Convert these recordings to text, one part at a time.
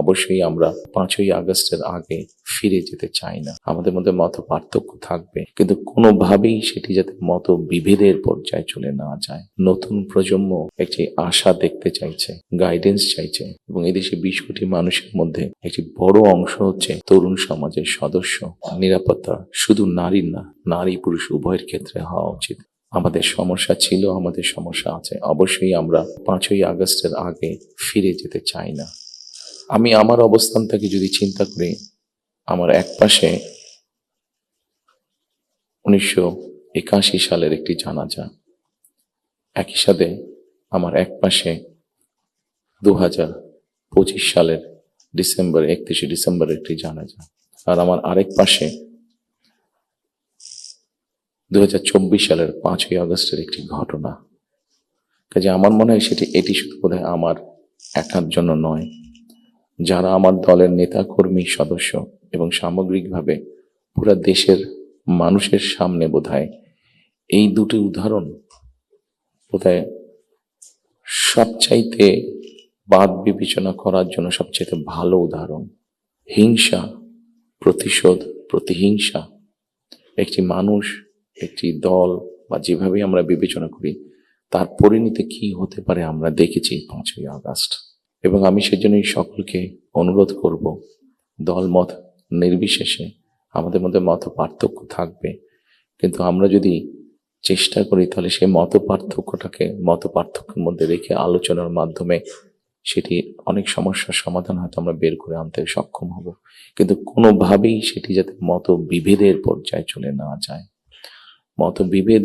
অবশ্যই আমরা 5ই আগস্টের আগে ফিরে যেতে চাই না। আমাদের মধ্যে মত পার্থক্য থাকবে, কিন্তু কোনোভাবেই সেটি যাতে মত বিভেদের পর্যায়ে চলে না যায়। নতুন প্রজন্ম একটি আশা দেখতে চাইছে, গাইডেন্স চাইছে, এবং এদেশে 20 কোটি মানুষের মধ্যে একটি বড় অংশ হচ্ছে তরুণ সমাজের সদস্য। নিরাপত্তা শুধু নারীর না, নারী পুরুষ উভয়ের ক্ষেত্রে হওয়া উচিত। আমাদের সমস্যা ছিল, আমাদের সমস্যা আছে, অবশ্যই আমরা 5ই আগস্টের আগে ফিরে যেতে চাই না। আমি আমার অবস্থান থেকে যদি চিন্তা করি, আমার একপাশে 1981 সালের একটি জানাজা, একই সাথে আমার একপাশে 2025 সালের 31 ডিসেম্বরের একটি জানাজা, আর আমার আরেক পাশে 2024 সালের 5ই আগস্টের একটি ঘটনা। কাজে আমার মনে হয় এটি শুধু বোধহয় আমার একার জন্য নয়, যারা আমার দলের নেতা কর্মী সদস্য এবং সামগ্রিকভাবে পুরো দেশের মানুষের সামনে বোধহয় এই দুটি উদাহরণ বোধহয় সবচাইতে বাদ বিবেচনা করার জন্য সবচাইতে ভালো উদাহরণ। হিংসা, প্রতিশোধ, প্রতিহিংসা, একটি মানুষ, একটি দল বা যেভাবে আমরা বিবেচনা করি তার পরিণতি কি হতে পারে আমরা দেখেছি 5ই আগস্ট। এবং আমি সেজন্যই সকলকে অনুরোধ করব, দলমত নির্বিশেষে আমাদের মধ্যে মত পার্থক্য থাকবে, কিন্তু আমরা যদি চেষ্টা করি তাহলে সেই মত পার্থক্যের মধ্যে রেখে আলোচনার মাধ্যমে সেটি অনেক সমস্যার সমাধান হয়তো আমরা বের করে আনতে সক্ষম হব। কিন্তু কোনোভাবেই সেটি যাতে মত বিভেদের পর্যায়ে চলে না যায়। মত বিভেদ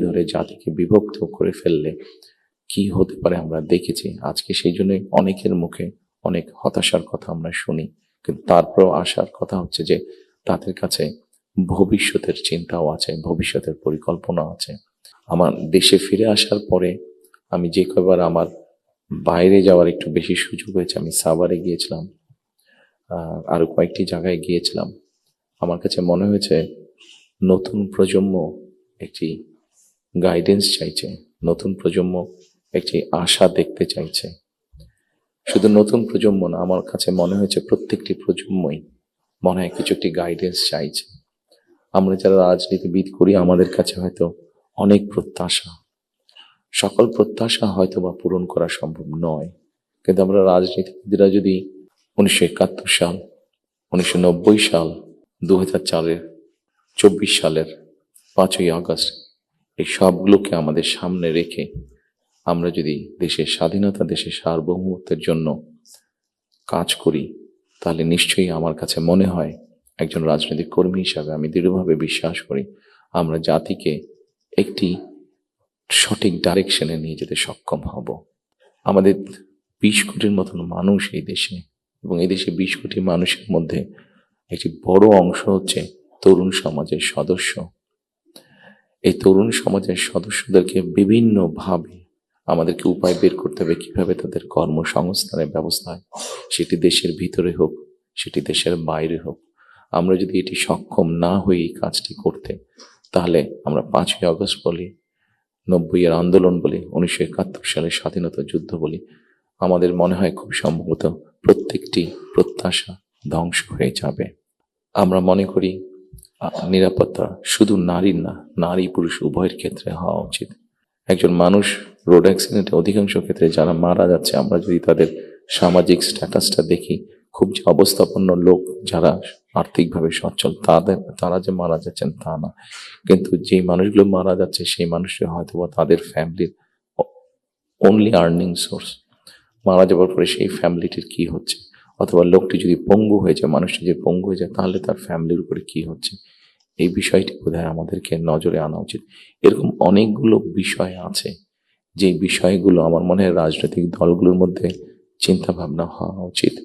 হলে জাতিকে বিভক্ত করে ফেললে কি হতে পারে আমরা দেখেছি। আজকে সেই জন্যই অনেকের মুখে অনেক হতাশার কথা আমরা শুনি, কিন্তু তারপরও আসার কথা হচ্ছে যে তাদের কাছে ভবিষ্যতের চিন্তাও আছে, ভবিষ্যতের পরিকল্পনা আছে। আমার দেশে ফিরে আসার পরে আমি যে কয়বার আমার বাইরে যাওয়ার একটু বেশি সুযোগ হয়েছে, আমি সাভারে গিয়েছিলাম, আরো কয়েকটি জায়গায় গিয়েছিলাম। আমার কাছে মনে হয়েছে নতুন প্রজন্ম একটি গাইডেন্স চাইছে, নতুন প্রজন্ম একটি আশা দেখতে চাইছে। শুধু নতুন প্রজন্ম না, আমার কাছে মনে হয়েছে প্রত্যেকটি প্রজন্মই মনে হয় কিছু একটি গাইডেন্স চাইছে। আমরা যারা রাজনীতিবিদ করি আমাদের কাছে হয়তো অনেক প্রত্যাশা, সকল প্রত্যাশা হয়তো বা পূরণ করা সম্ভব নয়, কিন্তু আমরা রাজনীতিবিদরা যদি 1971 সাল, 1990 সাল, 2024 সালের 5ই আগস্ট এই সবগুলোকে আমাদের সামনে রেখে আমরা যদি দেশের স্বাধীনতা, দেশের সার্বভৌমত্বের জন্য কাজ করি, তাহলে নিশ্চয়ই আমার কাছে মনে হয় একজন রাজনৈতিক কর্মী হিসাবে আমি দৃঢ়ভাবে বিশ্বাস করি আমরা জাতিকে একটি সঠিক ডাইরেকশনে নিয়ে যেতে সক্ষম হব। আমাদের 20 কোটির মতন মানুষ এই দেশে, এবং এই দেশে 20 কোটি মানুষের মধ্যে একটি বড় অংশ হচ্ছে তরুণ সমাজের সদস্য। এই তরুণ সমাজের সদস্যদেরকে বিভিন্নভাবে আমাদেরকে উপায় বের করতে হবে কিভাবে তাদের কর্মসংস্থানের ব্যবস্থা হয়, সেটি দেশের ভিতরে হোক, সেটি দেশের বাইরে হোক। আমরা যদি এটি সক্ষম না হই এই কাজটি করতে, তাহলে আমরা 5ই আগস্ট বলি, 90-এর আন্দোলন বলি, 1971 সালের স্বাধীনতা যুদ্ধ বলি, আমাদের মনে হয় খুব সম্ভবত প্রত্যেকটি প্রত্যাশা ধ্বংস হয়ে যাবে। আমরা মনে করি নিরাপত্তা শুধু নারীর না, নারী পুরুষ উভয়ের ক্ষেত্রে হওয়া উচিত। একজন মানুষ রোড অ্যাক্সিডেন্টে অধিকাংশ ক্ষেত্রে যারা মারা যাচ্ছে, আমরা যদি তাদের সামাজিক স্ট্যাটাসটা দেখি, খুব যে অবস্থাপন্ন লোক যারা আর্থিকভাবে সচ্ছল তারা যে মারা যাচ্ছেন তা না, কিন্তু যে মানুষগুলো মারা যাচ্ছে সেই মানুষরা হয়তো বা তাদের ফ্যামিলির অনলি আর্নিং সোর্স। মারা যাওয়ার পরে সেই ফ্যামিলিটির কি হচ্ছে, অথবা লোকটি যদি পঙ্গু হয়ে যায়, মানুষটি যদি পঙ্গু হয়ে যায়, তাহলে তার ফ্যামিলির উপরে কি হচ্ছে, এই বিষয়টি বোধহয় আমাদেরকে নজরে আনা উচিত। এরকম অনেকগুলো বিষয় আছে যে বিষয়গুলো আমার মনে হয় রাজনৈতিক দলগুলোর মধ্যে চিন্তা ভাবনা হওয়া উচিত।